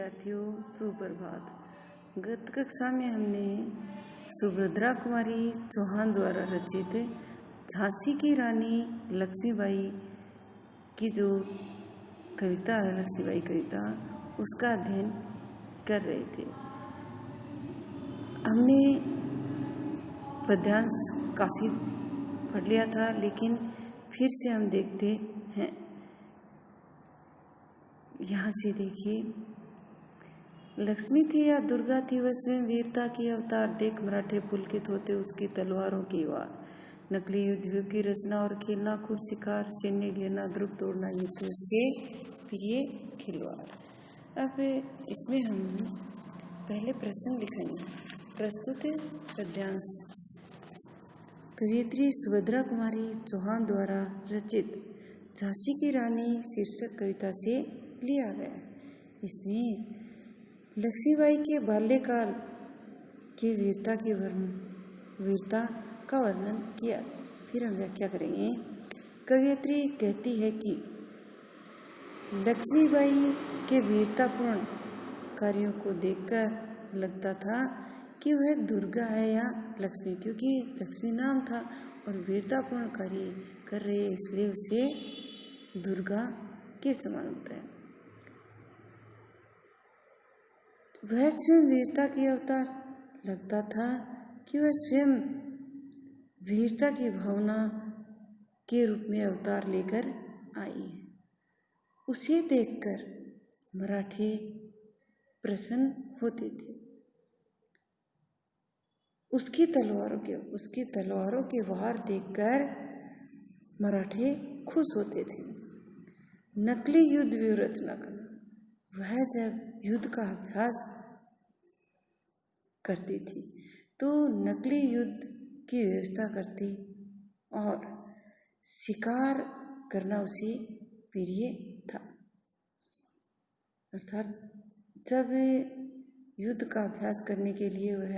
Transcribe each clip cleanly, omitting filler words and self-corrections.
विद्यार्थियों, सुप्रभात। गत कक्षा में हमने सुभद्रा कुमारी चौहान द्वारा रचित झांसी की रानी लक्ष्मीबाई की जो कविता है, लक्ष्मीबाई कविता, उसका अध्ययन कर रहे थे। हमने पद्यांश काफ़ी पढ़ लिया था, लेकिन फिर से हम देखते हैं। यहाँ से देखिए, लक्ष्मी थी या दुर्गा थी, वह स्वयं वीरता की अवतार, देख मराठे पुलकित होते उसकी तलवारों की वार। नकली युद्धवियों की रचना और खेलना खूब शिकार, सैन्य घेरना ध्रुव तोड़ना, ये थे उसके प्रिय खिलवाड़। अब इसमें हम पहले प्रश्न लिखेंगे। प्रस्तुत पद्यांश कवियत्री सुभद्रा कुमारी चौहान द्वारा रचित झांसी की रानी शीर्षक कविता से लिया गया है। इसमें लक्ष्मीबाई के बाल्यकाल के वीरता का वर्णन किया गया। फिर हम व्याख्या करेंगे। कवियत्री कहती है कि लक्ष्मीबाई के वीरतापूर्ण कार्यों को देखकर लगता था कि वह दुर्गा है या लक्ष्मी, क्योंकि लक्ष्मी नाम था और वीरतापूर्ण कार्य कर रहे, इसलिए उसे दुर्गा के समान होता है। वह स्वयं वीरता की अवतार, लगता था कि वह स्वयं वीरता की भावना के रूप में अवतार लेकर आई है। उसे देखकर मराठे प्रसन्न होते थे। उसकी तलवारों के वार देखकर मराठे खुश होते थे। नकली युद्ध व्यूह रचना करना, वह जब युद्ध का अभ्यास करती थी तो नकली युद्ध की व्यवस्था करती और शिकार करना उसे प्रिय था। अर्थात जब युद्ध का अभ्यास करने के लिए वह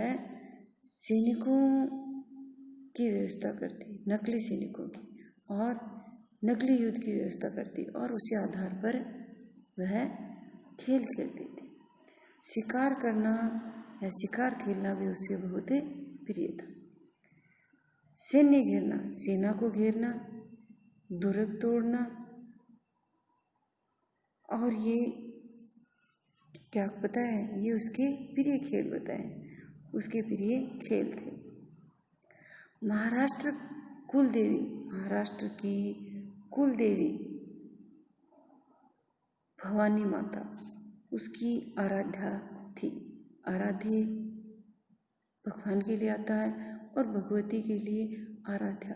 सैनिकों की व्यवस्था करती, नकली सैनिकों की, और नकली युद्ध की व्यवस्था करती और उसी आधार पर वह खेल खेलती थी। शिकार करना या शिकार खेलना भी उसे बहुत प्रिय था। सैन्य घेरना, सेना को घेरना, दुर्ग तोड़ना, और ये क्या बताए, ये उसके प्रिय खेल बताए, उसके प्रिय खेल थे। महाराष्ट्र की कुल देवी भवानी माता उसकी आराध्या थी। आराध्य भगवान के लिए आता है और भगवती के लिए आराध्या।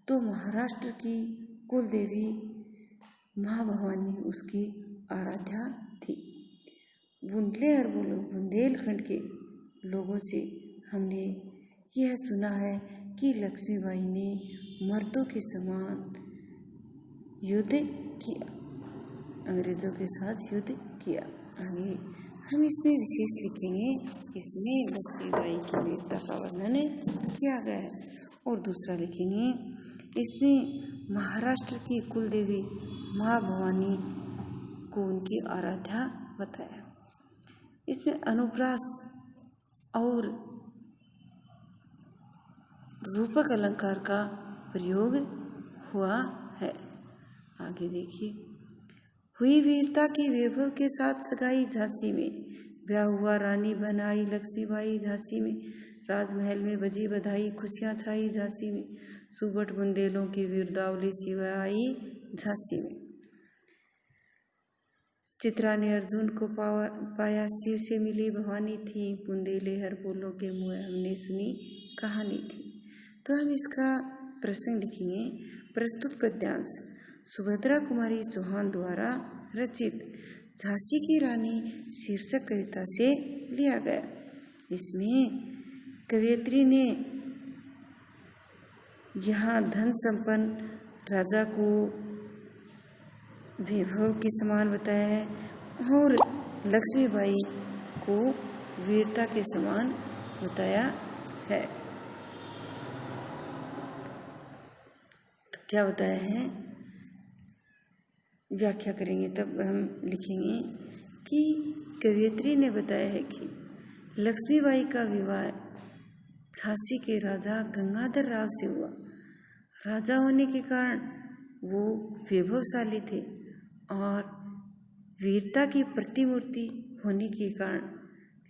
तो महाराष्ट्र की कुल देवी माँ भवानी उसकी आराध्या थी। बुंदेलखंड के लोगों से हमने यह सुना है कि लक्ष्मीबाई ने मर्दों के समान युद्ध किया, अंग्रेजों के साथ युद्ध किया। आगे हम इसमें विशेष लिखेंगे, इसमें लक्ष्मीबाई की वीरता का वर्णन किया गया है। और दूसरा लिखेंगे, इसमें महाराष्ट्र की कुल देवी माँ भवानी को उनकी आराध्या बताया। इसमें अनुप्रास और रूपक अलंकार का प्रयोग हुआ है। आगे देखिए। हुई वीरता की वैभव के साथ सगाई झांसी में, ब्याह हुआ रानी बनाई लक्ष्मीबाई झांसी में, राजमहल में बजी बधाई, खुशियाँ छाई झांसी में, सुबट बुंदेलों की वीरदावली सिवा आई झांसी में। चित्रा ने अर्जुन को पाया, शिव से मिली भवानी थी, बुंदेले हर बोलों के मुँह हमने सुनी कहानी थी। तो हम इसका प्रसंग लिखेंगे। प्रस्तुत पद्यांश सुभद्रा कुमारी चौहान द्वारा रचित झांसी की रानी शीर्षक कविता से लिया गया। इसमें कवियत्री ने यहाँ धन संपन्न राजा को वैभव के समान बताया है और लक्ष्मीबाई को वीरता के समान बताया है। तो क्या बताया है, व्याख्या करेंगे। तब हम लिखेंगे कि कवयित्री ने बताया है कि लक्ष्मीबाई का विवाह झांसी के राजा गंगाधर राव से हुआ। राजा होने के कारण वो वैभवशाली थे और वीरता की प्रतिमूर्ति होने के कारण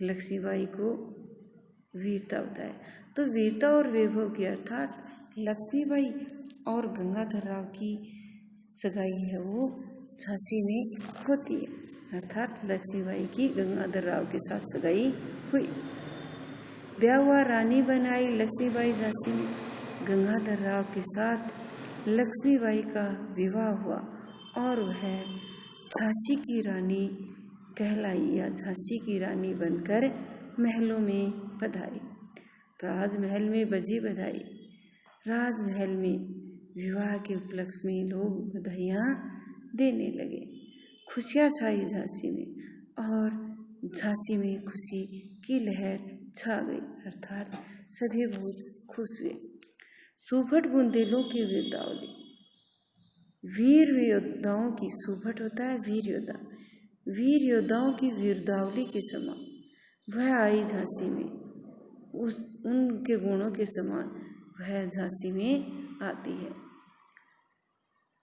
लक्ष्मीबाई को वीरता बताया। तो वीरता और वैभव की अर्थात लक्ष्मीबाई और गंगाधर राव की सगाई है वो झांसी में होती है, अर्थात लक्ष्मीबाई की गंगाधर राव के साथ सगाई हुई। ब्याह हुआ, रानी बनाई लक्ष्मीबाई झांसी में। गंगाधर राव के साथ लक्ष्मीबाई का विवाह हुआ और वह झांसी की रानी कहलाई या झांसी की रानी बनकर महलों में पधारी। राजमहल में बजी बधाई। राजमहल में विवाह के उपलक्ष्य में लोग बधाइयाँ देने लगे। खुशियाँ छाई झांसी में और झांसी में खुशी की लहर छा गई, अर्थात सभी बहुत खुश हुए। सुभट बुंदेलों की वीरदावली। वीर योद्धाओं की, सुभट होता है वीर योद्धा, वीर योद्धाओं की वीरदावली के समान वह आई झांसी में। उनके गुणों के समान वह झांसी में आती है।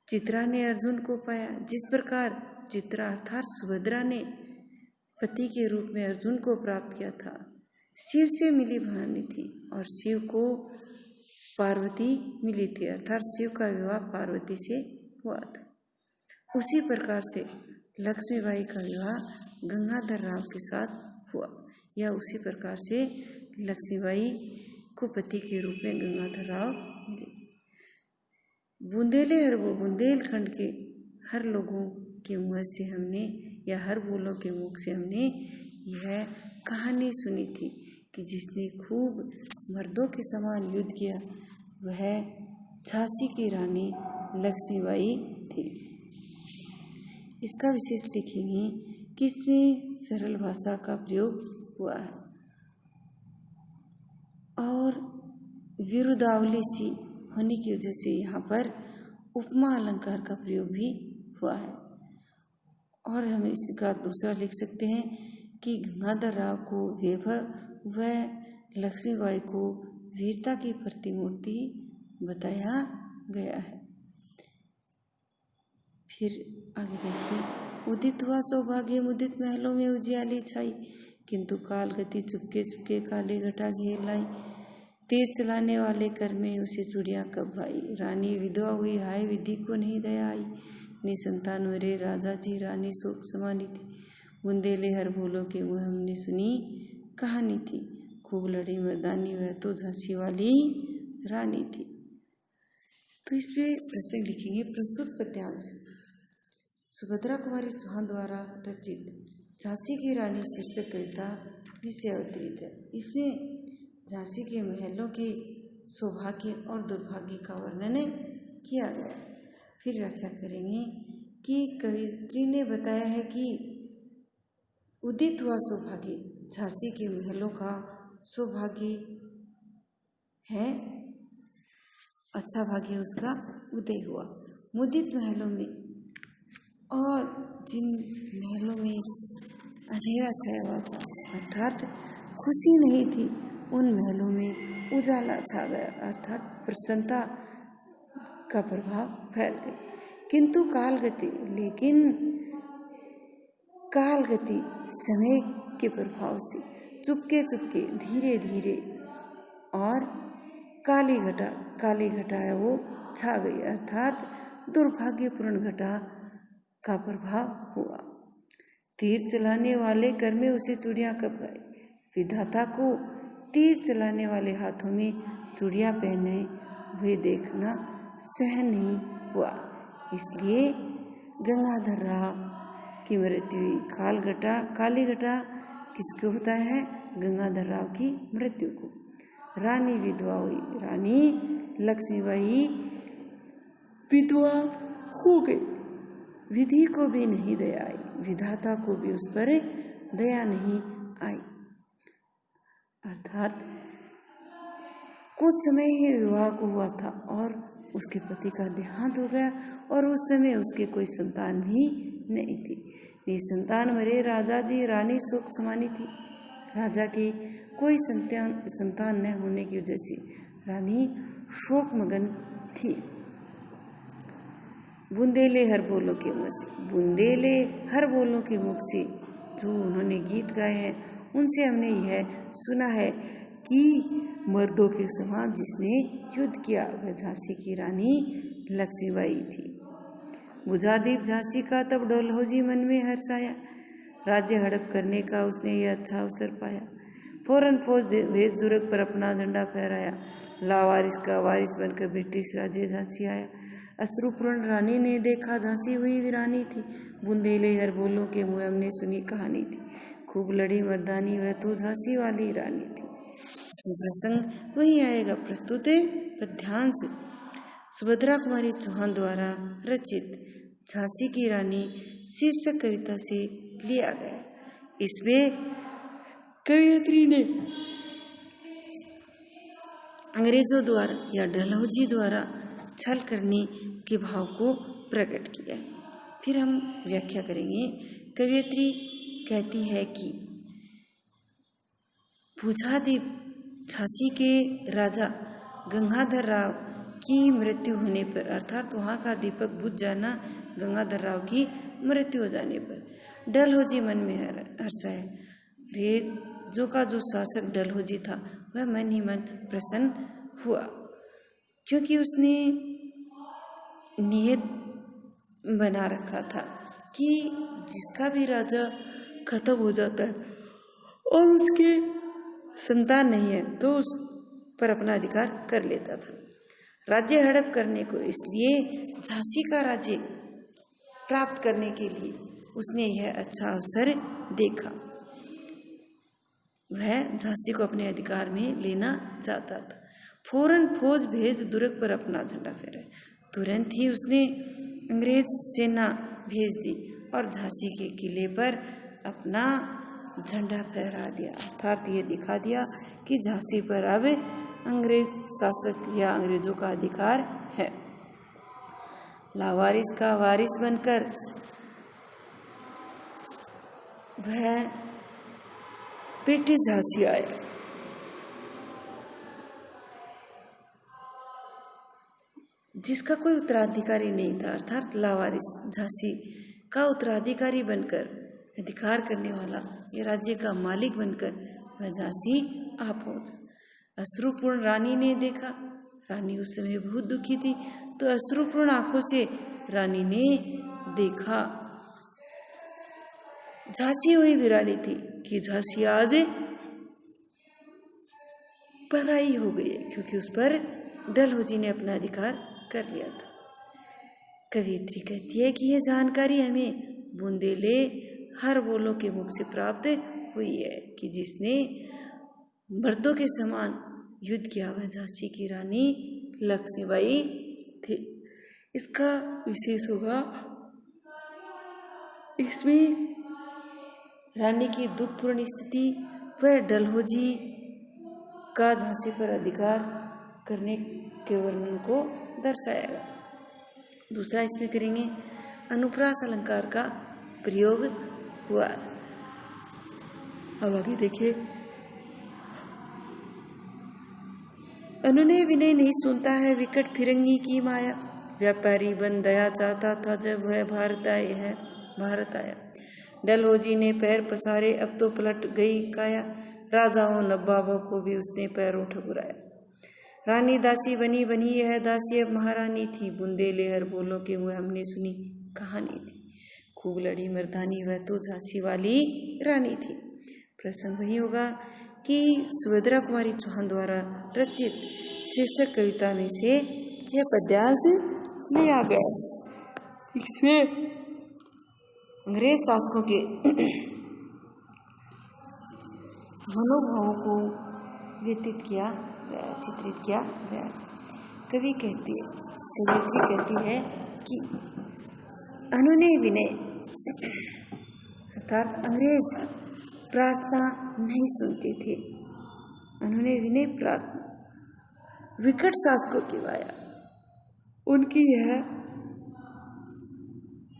चित्रा ने अर्जुन को पाया। जिस प्रकार चित्रा अर्थात सुभद्रा ने पति के रूप में अर्जुन को प्राप्त किया था, शिव से मिली भानी थी और शिव को पार्वती मिली थी, अर्थात शिव का विवाह पार्वती से हुआ था। उसी प्रकार से लक्ष्मीबाई का विवाह गंगाधर राव के साथ हुआ, या उसी प्रकार से लक्ष्मीबाई को पति के रूप में गंगाधर राव मिले। बुंदेलखंड के हर लोगों के मुँह से हमने या हर बोलों के मुख से हमने यह कहानी सुनी थी कि जिसने खूब मर्दों के समान युद्ध किया वह झांसी की रानी लक्ष्मीबाई थी। इसका विशेष लिखेंगे कि इसमें सरल भाषा का प्रयोग हुआ है और विरुदावली सी होने की वजह से यहाँ पर उपमा अलंकार का प्रयोग भी हुआ है। और हम इसका दूसरा लिख सकते हैं कि गंगाधर राव को वैभव व लक्ष्मीबाई को वीरता की प्रतिमूर्ति बताया गया है। फिर आगे देखिए, उदित हुआ सौभाग्य मुदित महलों में उजियाली छाई, किंतु काल गति चुपके चुपके काले घटा घेर लाई। तीर चलाने वाले कर में उसे चूड़ियाँ कब भाई, रानी विधवा हुई हाय विधि को नहीं दया आई। निसंतान मरे राजा जी रानी शोक समानी थी, बुंदेले हर भूलों के मुँह हमने सुनी कहानी थी। खूब लड़ी मर्दानी वह तो झांसी वाली रानी थी। तो इसमें प्रसंग लिखेंगे। प्रस्तुत पद्यांश सुभद्रा कुमारी चौहान द्वारा रचित झांसी की रानी शीर्षक कविता विषय अवतरित है। इसमें झांसी के महलों के सौभाग्य और दुर्भाग्य का वर्णन किया गया। फिर व्याख्या करेंगे कि कवयित्री ने बताया है कि उदित हुआ सौभाग्य, झांसी के महलों का सौभाग्य है, अच्छा भाग्य उसका उदय हुआ। मुदित महलों में, और जिन महलों में अंधेरा छाया हुआ था अर्थात खुशी नहीं थी, उन महलों में उजाला छा गया, अर्थात प्रसन्नता का प्रभाव फैल गया। किंतु काल गति समय के प्रभाव से चुपके चुपके धीरे धीरे और काली घटा है वो छा गई, अर्थात दुर्भाग्यपूर्ण घटा का प्रभाव हुआ। तीर चलाने वाले कर में उसे चूड़ियाँ कब गए, विधाता को तीर चलाने वाले हाथों में चूड़ियाँ पहने हुए देखना सहन नहीं हुआ, इसलिए गंगाधर राव की मृत्यु हुई। काली घटा किसको होता है, गंगाधर राव की मृत्यु को। रानी विधवा हुई, रानी लक्ष्मीबाई विधवा हो गई, विधि को भी नहीं दया आई, विधाता को भी उस पर दया नहीं आई, अर्थात कुछ समय ही विवाह को हुआ था और उसके पति का देहांत हो गया और उस समय उसके कोई संतान भी नहीं थी। निसंतान मरे राजा जी रानी शोक समानी थी। राजा की कोई संतान न होने की वजह से रानी शोक मगन थी। बुंदेले हर बोलों के मुँह से, बुंदेले हर बोलों के मुख से जो उन्होंने गीत गाए हैं उनसे हमने यह सुना है कि मर्दों के समान जिसने युद्ध किया वह झांसी की रानी लक्ष्मीबाई थी। बुझा दीप झांसी का तब डलहौजी मन में हर्ष आया, राज्य हड़प करने का उसने यह अच्छा अवसर पाया। फौरन फौज भेज दुर्ग पर अपना झंडा फहराया, लावारिस का वारिस बनकर ब्रिटिश राज्य झांसी आया। अश्रुपूर्ण रानी ने देखा झांसी हुई वीरानी थी, बुंदेले हर बोलों के मुँह हमने सुनी कहानी थी। खूब लड़ी मर्दानी वह तो झांसी वाली रानी थी। प्रसंग वही आएगा, प्रस्तुत है पर ध्यान से। सुभद्रा कुमारी चौहान द्वारा रचित झांसी की रानी शीर्षक कविता से लिया गया। इसमें कवयित्री ने अंग्रेजों द्वारा या डलहौजी द्वारा छल करने के भाव को प्रकट किया। फिर हम व्याख्या करेंगे। कवयित्री कहती है कि बुझादीप झांसी के राजा गंगाधर राव की मृत्यु होने पर, अर्थात वहाँ का दीपक बुझ जाना गंगाधर राव की मृत्यु हो जाने पर डलहौजी मन में हर्ष है। अंग्रेजों का जो शासक डलहौजी था वह मन ही मन प्रसन्न हुआ, क्योंकि उसने नियत बना रखा था कि जिसका भी राजा खत्म हो जाता है और उसके संतान नहीं है तो उस पर अपना अधिकार कर लेता था। राज्य हड़प करने को इसलिए झांसी का राज्य प्राप्त करने के लिए उसने यह अच्छा अवसर देखा। वह झांसी को अपने अधिकार में लेना चाहता था। फौरन फौज भेज दुर्ग पर अपना झंडा फहराया। तुरंत ही उसने अंग्रेज सेना भेज दी और झांसी के किले पर अपना झंडा फहरा दिया, अर्थात ये दिखा दिया कि झांसी पर अब अंग्रेज शासक या अंग्रेजों का अधिकार है। लावारिस का वारिस बनकर वह ब्रिटिश झांसी आया। जिसका कोई उत्तराधिकारी नहीं था, अर्थात लावारिस झांसी का उत्तराधिकारी बनकर अधिकार करने वाला ये राज्य का मालिक बनकर वह झांसी आ पहुंचा। अश्रुपूर्ण रानी ने देखा, रानी उस समय बहुत दुखी थी, तो अश्रुपूर्ण आंखों से रानी ने देखा झांसी हुई वीरानी थी कि झांसी आज पराई हो गई है, क्योंकि उस पर डलहौजी ने अपना अधिकार कर लिया था। कवयित्री कहती है कि यह जानकारी हमें बुंदेले हर बोलों के मुख से प्राप्त हुई है कि जिसने मर्दों के समान युद्ध किया वह झांसी की रानी लक्ष्मीबाई थी। इसका विशेष होगा, इसमें रानी की दुखपूर्ण स्थिति वह डलहौजी का झांसी पर अधिकार करने के वर्णन को दर्शाएगा। दूसरा इसमें करेंगे अनुप्रास अलंकार का प्रयोग हुआ। अब आगे देखिए। अनुनय विनय नहीं सुनता है विकट फिरंगी की माया, व्यापारी बन दया चाहता था जब वह भारत आया। डलहौजी ने पैर पसारे, अब तो पलट गई काया, राजाओं नवाबों को भी उसने पैरों ठकुराया। रानी दासी बनी बनी यह दासी अब महारानी थी, बुंदेले हर बोलों के मुँह हमने सुनी कहानी थी। खूब लड़ी मर्दानी वह तो झांसी वाली रानी थी। प्रसंग वही होगा कि सुभद्रा कुमारी चौहान द्वारा रचित शीर्षक कविता में से यह पद्यांश लिया गया। इसमें अंग्रेज शासकों के मनोभावों को व्यतीत किया गया, चित्रित किया गया। कवयित्री कहती है कि अनुनय विनय अर्थात अंग्रेज प्रार्थना नहीं सुनते थे। अनुनय विनय प्रार्थना विकट शासकों की माया, उनकी यह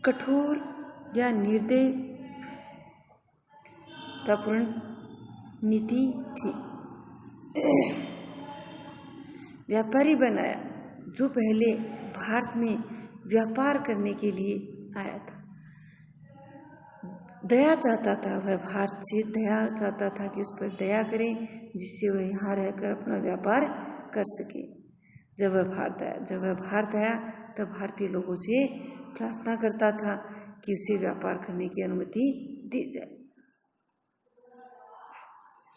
कठोर या निर्दय महत्वपूर्ण नीति थी। व्यापारी बनाया, जो पहले भारत में व्यापार करने के लिए आया था। दया चाहता था, वह भारत से दया चाहता था कि उस पर दया करें, जिससे वह यहाँ रहकर अपना व्यापार कर सके। जब वह भारत आया तब भारतीय लोगों से प्रार्थना करता था कि उसे व्यापार करने की अनुमति दी जाए।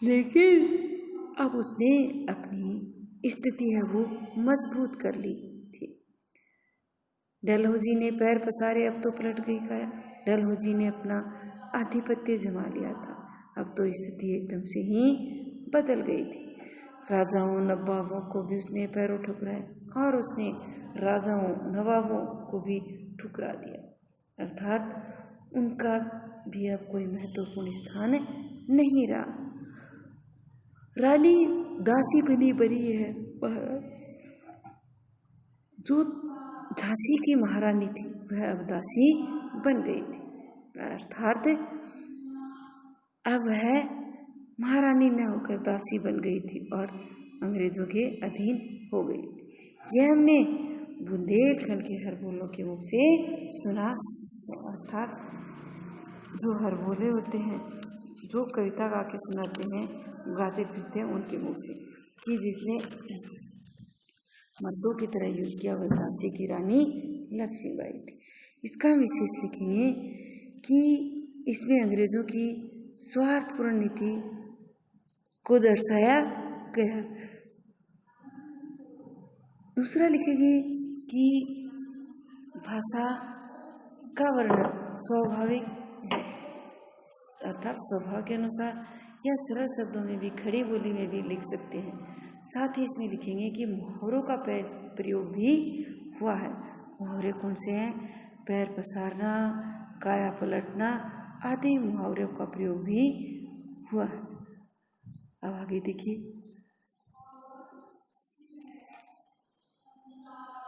लेकिन अब उसने अपनी स्थिति है वो मजबूत कर ली थी। डलहौजी ने पैर पसारे, अब तो पलट गई काया। डलहौजी ने अपना आधिपत्य जमा लिया था, अब तो स्थिति एकदम से ही बदल गई थी। राजाओं नवाबों को भी उसने पैरों ठुकराए और उसने राजाओं नवाबों को भी ठुकरा दिया, अर्थात उनका भी अब कोई महत्वपूर्ण स्थान नहीं रहा। रानी दासी बनी है। जो झांसी की महारानी थी वह अब दासी बन गई थी, अर्थात अब वह महारानी न होकर दासी बन गई थी और अंग्रेजों के अधीन हो गई थी। यह हमने बुंदेलखंड के हरबोलों के मुख से सुना, अर्थात जो हरबोले होते हैं, जो कविता गा के सुनाते हैं, गाते फिरते हैं, उनके मुख से, कि जिसने मर्दों की तरह युद्ध किया वह झांसी की रानी लक्ष्मीबाई थी। इसका विशेष लिखेंगे कि इसमें अंग्रेजों की स्वार्थपूर्ण नीति को दर्शाया गया। दूसरा लिखेंगे कि भाषा का वर्णन स्वाभाविक है, अर्थात स्वभाव के अनुसार या सरल शब्दों में भी, खड़ी बोली में भी लिख सकते हैं। साथ ही इसमें लिखेंगे कि मुहावरों का प्रयोग भी हुआ है। मुहावरे कौन से हैं? पैर पसारना, काया पलटना आदि मुहावरों का प्रयोग भी हुआ है। अब आगे देखिए।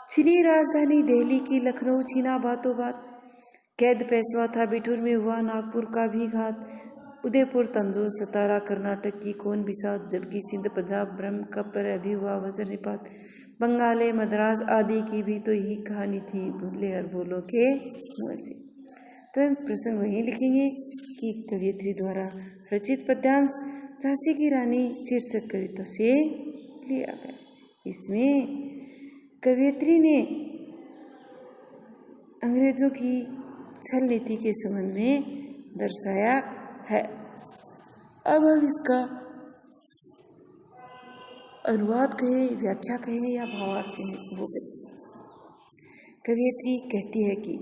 छीनी राजधानी दिल्ली की, लखनऊ छीना बातों बात, कैद पेशवा था बिठूर में, हुआ नागपुर का भी घात, उदयपुर तंजौर सतारा कर्नाटक की कौन बिसात, जबकि सिंध पंजाब ब्रह्म कब पर अभी हुआ वज्र निपात, बंगाले मद्रास आदि की भी तो यही कहानी थी, भूले हरबोलों के मुँह से। तो हम प्रसंग वहीं लिखेंगे कि कवियत्री द्वारा रचित पद्यांश झांसी की रानी शीर्षक कविता से लिया गया। इसमें कवियत्री ने अंग्रेजों की छल नीति के संबंध में दर्शाया है। अब हम इसका अनुवाद कहें, व्याख्या कहें या भावार्थ कहें वो करें। कवियत्री कहती है कि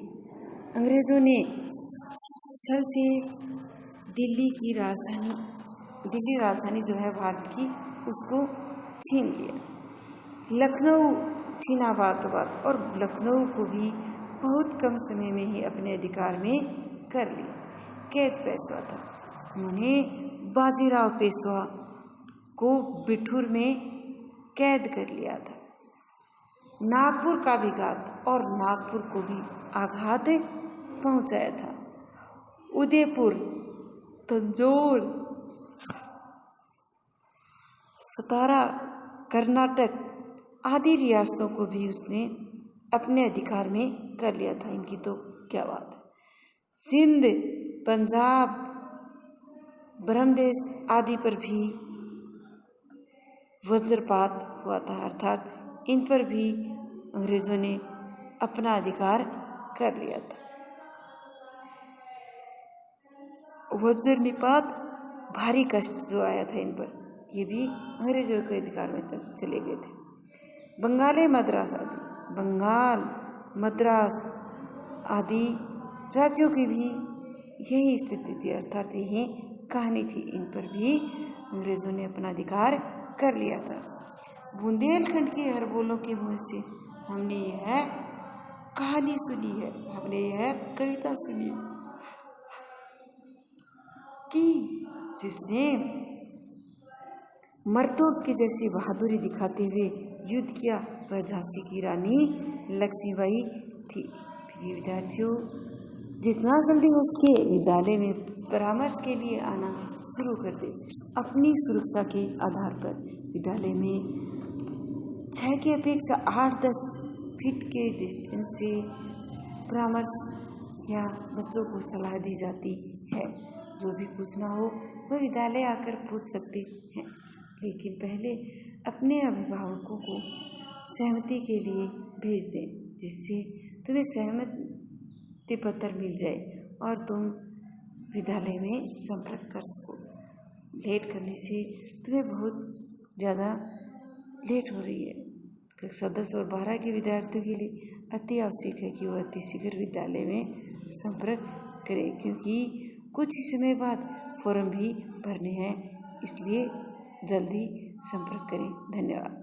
अंग्रेजों ने छल से दिल्ली राजधानी जो है भारत की, उसको छीन लिया। लखनऊ छीना बात और लखनऊ को भी बहुत कम समय में ही अपने अधिकार में कर लिया। कैद पेशवा था, उन्होंने बाजीराव पेशवा को बिठूर में कैद कर लिया था। नागपुर का भी घात और नागपुर को भी आघात पहुंचाया था। उदयपुर, तंजौर, सतारा, कर्नाटक आदि रियासतों को भी उसने अपने अधिकार में कर लिया था। इनकी तो क्या बात है। सिंध, पंजाब, ब्रह्मदेश आदि पर भी वज्रपात हुआ था, अर्थात इन पर भी अंग्रेजों ने अपना अधिकार कर लिया था। वज्र निपात, भारी कष्ट जो आया था इन पर, ये भी अंग्रेजों के अधिकार में चले गए थे। बंगाल मद्रास आदि राज्यों की भी यही स्थिति थी, अर्थात यही कहानी थी। इन पर भी अंग्रेजों ने अपना अधिकार कर लिया था। बुंदेलखंड के हरबोलों के मुँह से हमने यह कहानी सुनी है, हमने यह कविता सुनी कि जिसने मर्दों की जैसी बहादुरी दिखाते हुए युद्ध किया वह झांसी की रानी लक्ष्मीबाई थी। प्रिय विद्यार्थियों, जितना जल्दी हो सके विद्यालय में परामर्श के लिए आना। शुरू कर दें। अपनी सुरक्षा के आधार पर विद्यालय में 6 की अपेक्षा 8-10 फीट के डिस्टेंस से परामर्श या बच्चों को सलाह दी जाती है। जो भी पूछना हो वह विद्यालय आकर पूछ सकते हैं, लेकिन पहले अपने अभिभावकों को सहमति के लिए भेज दें, जिससे तुम्हें सहमति पत्र मिल जाए और तुम विद्यालय में संपर्क कर सको। लेट करने से तुम्हें बहुत ज़्यादा लेट हो रही है। कक्षा 10 और 12 के विद्यार्थियों के लिए अति आवश्यक है कि वह अति शीघ्र विद्यालय में संपर्क करें, क्योंकि कुछ ही समय बाद फॉर्म भी भरने हैं, इसलिए जल्दी संपर्क करें। धन्यवाद।